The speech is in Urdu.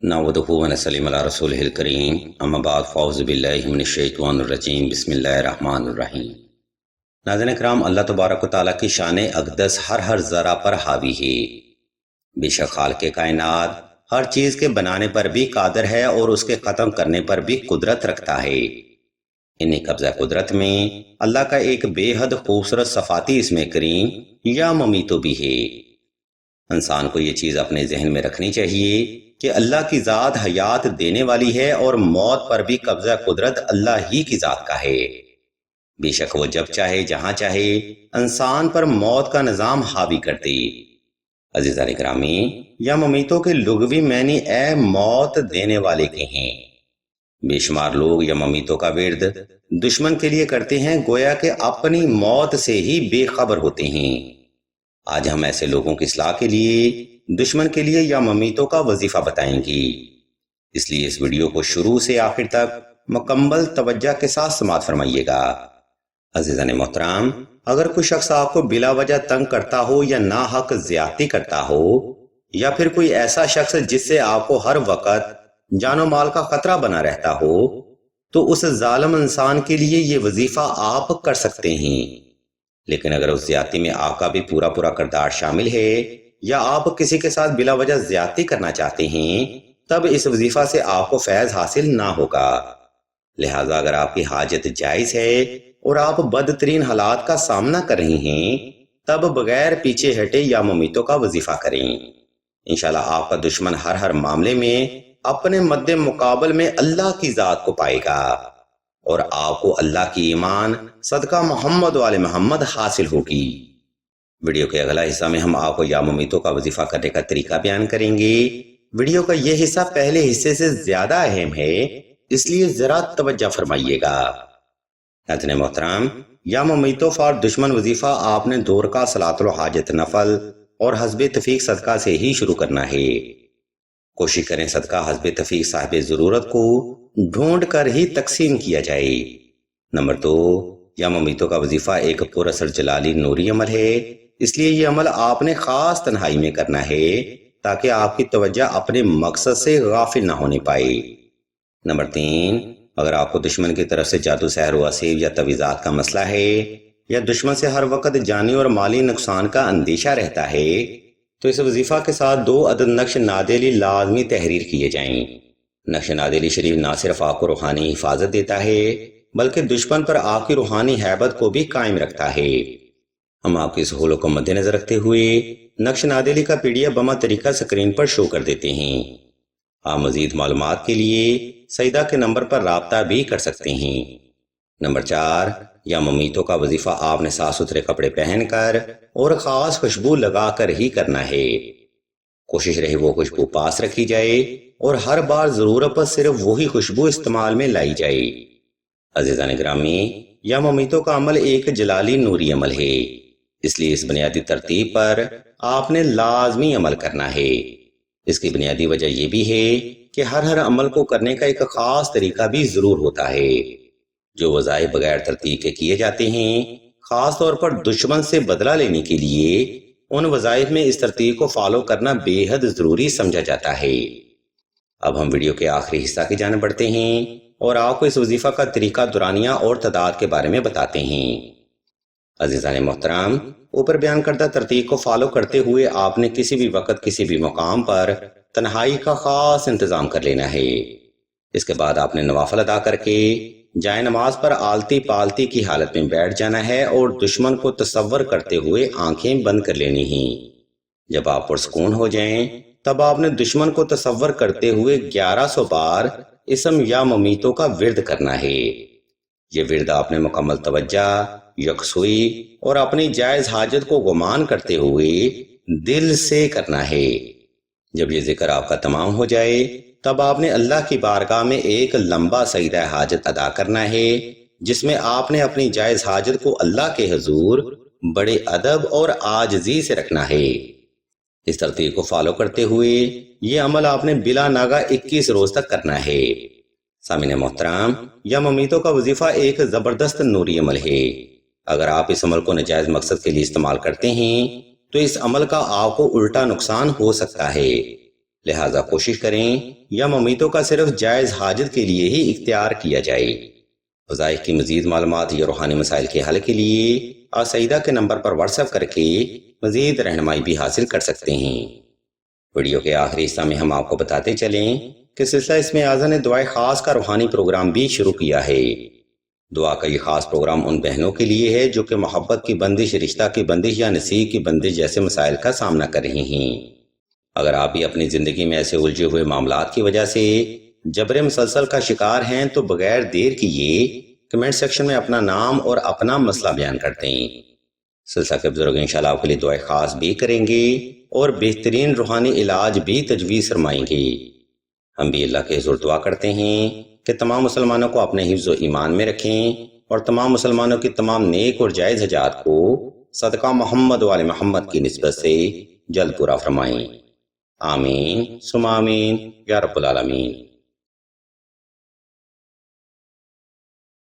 نحمدہ و نصلی علی رسولہ الکریم اما بعد فاعوذ باللہ من الشیطان الرجیم بسم اللہ الرحمن الرحیم۔ ناظرین کرام، اللہ تبارک و تعالیٰ کی شان اقدس ہر ذرہ پر حاوی ہے۔ بے شک خالق کائنات ہر چیز کے بنانے پر بھی قادر ہے اور اس کے ختم کرنے پر بھی قدرت رکھتا ہے۔ انہیں قبضہ قدرت میں اللہ کا ایک بے حد خوبصورت صفاتی اسم کریم یا ممیتو بھی ہے۔ انسان کو یہ چیز اپنے ذہن میں رکھنی چاہیے کہ اللہ کی ذات حیات دینے والی ہے اور موت پر بھی قبضہ قدرت اللہ ہی کی ذات کا ہے۔ بے شک وہ جب چاہے جہاں چاہے انسان پر موت کا نظام حاوی کر دے۔ عزیزان گرامی، یا ممیتوں کے لغوی معنی اے موت دینے والے کے ہیں۔ بے شمار لوگ یا ممیتوں کا ورد دشمن کے لیے کرتے ہیں، گویا کہ اپنی موت سے ہی بے خبر ہوتے ہیں۔ آج ہم ایسے لوگوں کی اصلاح کے لیے دشمن کے لیے یا ممیتوں کا وظیفہ بتائیں گی، اس لیے اس ویڈیو کو شروع سے آخر تک مکمل توجہ کے ساتھ سماعت فرمائیے گا۔ عزیزان محترم، اگر کوئی شخص آپ کو بلا وجہ تنگ کرتا ہو یا ناحق زیادتی کرتا ہو، یا پھر کوئی ایسا شخص جس سے آپ کو ہر وقت جان و مال کا خطرہ بنا رہتا ہو، تو اس ظالم انسان کے لیے یہ وظیفہ آپ کر سکتے ہیں۔ لیکن اگر اس زیادتی میں آپ کا بھی پورا کردار شامل ہے یا آپ کسی کے ساتھ بلا وجہ زیادتی کرنا چاہتے ہیں، تب اس وظیفہ سے آپ کو فیض حاصل نہ ہوگا۔ لہٰذا اگر آپ کی حاجت جائز ہے اور آپ بدترین حالات کا سامنا کر رہے ہیں، تب بغیر پیچھے ہٹے یا ممیتوں کا وظیفہ کریں۔ انشاءاللہ آپ کا دشمن ہر معاملے میں اپنے مد مقابل میں اللہ کی ذات کو پائے گا اور آپ کو اللہ کی ایمان صدقہ محمد و آل محمد حاصل ہوگی۔ ویڈیو کے اگلا حصہ میں ہم آپ کو یا ممیتوں کا وظیفہ کرنے کا طریقہ بیان کریں گے۔ ویڈیو کا یہ حصہ پہلے حصے سے زیادہ اہم ہے، اس لیے ذرا توجہ فرمائیے گا۔ ناظرین محترم، یا ممیتوں فار دشمن وظیفہ آپ نے دور کا صلاۃ الحاجت نفل اور حسب تفیق صدقہ سے ہی شروع کرنا ہے۔ کوشش کریں صدقہ حسب تفیق صاحب ضرورت کو ڈھونڈ کر ہی تقسیم کیا جائے۔ نمبر 2، یا ممیتوں کا وظیفہ ایک پر اثر جلالی نوری عمل ہے، اس لیے یہ عمل آپ نے خاص تنہائی میں کرنا ہے تاکہ آپ کی توجہ اپنے مقصد سے غافل نہ ہونے پائے۔ نمبر 3، اگر آپ کو دشمن کی طرف سے جادو سحر و اسیب یا تویزات کا مسئلہ ہے یا دشمن سے ہر وقت جانی اور مالی نقصان کا اندیشہ رہتا ہے، تو اس وظیفہ کے ساتھ 2 عدد نقش نادیلی لازمی تحریر کیے جائیں۔ نقش نادیلی شریف نہ صرف آپ کو روحانی حفاظت دیتا ہے بلکہ دشمن پر آپ کی روحانی ہیبت کو بھی قائم رکھتا ہے۔ ہم آپ کی سہولت کو مد نظر رکھتے ہوئے نقش نادیلی کا PDF بما طریقہ سکرین پر شو کر دیتے ہیں۔ آپ مزید معلومات کے لیے سیدہ کے نمبر پر رابطہ بھی کر سکتے ہیں۔ نمبر 4، یا ممیتوں کا وظیفہ آپ نے صاف ستھرے کپڑے پہن کر اور خاص خوشبو لگا کر ہی کرنا ہے۔ کوشش رہے وہ خوشبو پاس رکھی جائے اور ہر بار ضرورت پر صرف وہی خوشبو استعمال میں لائی جائے۔ عزیزان گرامی، یا ممیتوں کا عمل ایک جلالی نوری عمل ہے، اس لیے اس بنیادی ترتیب پر آپ نے لازمی عمل کرنا ہے۔ اس کی بنیادی وجہ یہ بھی ہے کہ ہر عمل کو کرنے کا ایک خاص طریقہ بھی ضرور ہوتا ہے۔ جو وظائف بغیر ترتیب کے کیے جاتے ہیں، خاص طور پر دشمن سے بدلہ لینے کے لیے، ان وظائف میں اس ترتیب کو فالو کرنا بے حد ضروری سمجھا جاتا ہے۔ اب ہم ویڈیو کے آخری حصہ کی جانب بڑھتے ہیں اور آپ کو اس وظیفہ کا طریقہ دورانیہ اور تعداد کے بارے میں بتاتے ہیں۔ عزیزان محترم، اوپر بیان کردہ ترتیب کو فالو کرتے ہوئے آپ نے کسی بھی وقت کسی بھی مقام پر تنہائی کا خاص انتظام کر لینا ہے۔ اس کے بعد آپ نے نوافل ادا کر کے جائے نماز پر آلتی پالتی کی حالت میں بیٹھ جانا ہے اور دشمن کو تصور کرتے ہوئے آنکھیں بند کر لینی ہیں۔ جب آپ پرسکون ہو جائیں تب آپ نے دشمن کو تصور کرتے ہوئے 1100 بار اسم یا ممیتوں کا ورد کرنا ہے۔ یہ ورد آپ نے مکمل توجہ، یکسوئی اور اپنی جائز حاجت کو گمان کرتے ہوئے دل سے کرنا ہے۔ جب یہ ذکر آپ کا تمام ہو جائے تب آپ نے اللہ کی بارگاہ میں ایک لمبا سجدہ حاجت ادا کرنا ہے، جس میں آپ نے اپنی جائز حاجت کو اللہ کے حضور بڑے ادب اور عاجزی سے رکھنا ہے۔ اس ترتیب کو فالو کرتے ہوئے یہ عمل آپ نے بلا ناغہ 21 روز تک کرنا ہے۔ سامعین محترم، یا ممیتوں کا وظیفہ ایک زبردست نوری عمل ہے۔ اگر آپ اس عمل کو ناجائز مقصد کے لیے استعمال کرتے ہیں تو اس عمل کا آپ کو الٹا نقصان ہو سکتا ہے۔ لہٰذا کوشش کریں یا ممیتوں کا صرف جائز حاجت کے لیے ہی اختیار کیا جائے۔ وظائف کی مزید معلومات یا روحانی مسائل کے حل کے لیے آسیدہ کے نمبر پر واٹس ایپ کر کے مزید رہنمائی بھی حاصل کر سکتے ہیں۔ ویڈیو کے آخری حصہ میں ہم آپ کو بتاتے چلیں کہ سلسلہ اسم اعظم نے دعائے خاص کا روحانی پروگرام بھی شروع کیا ہے۔ دعا کا یہ خاص پروگرام ان بہنوں کے لیے ہے جو کہ محبت کی بندش، رشتہ کی بندش یا نصیب کی بندش جیسے مسائل کا سامنا کر رہی ہیں۔ اگر آپ بھی اپنی زندگی میں ایسے الجھے ہوئے معاملات کی وجہ سے جبر مسلسل کا شکار ہیں تو بغیر دیر کیے کمنٹ سیکشن میں اپنا نام اور اپنا مسئلہ بیان کرتے ہیں۔ سلسلہ کے بزرگ انشاءاللہ آپ کے لیے دعائے خاص بھی کریں گے اور بہترین روحانی علاج بھی تجویز فرمائیں گے۔ ہم بھی اللہ کے حضور دعا کرتے ہیں کہ تمام مسلمانوں کو اپنے حفظ و ایمان میں رکھیں اور تمام مسلمانوں کی تمام نیک اور جائز حاجات کو صدقہ محمد و آل محمد کی نسبت سے جلد پورا فرمائیں۔ آمین ثم آمین یا رب العالمین۔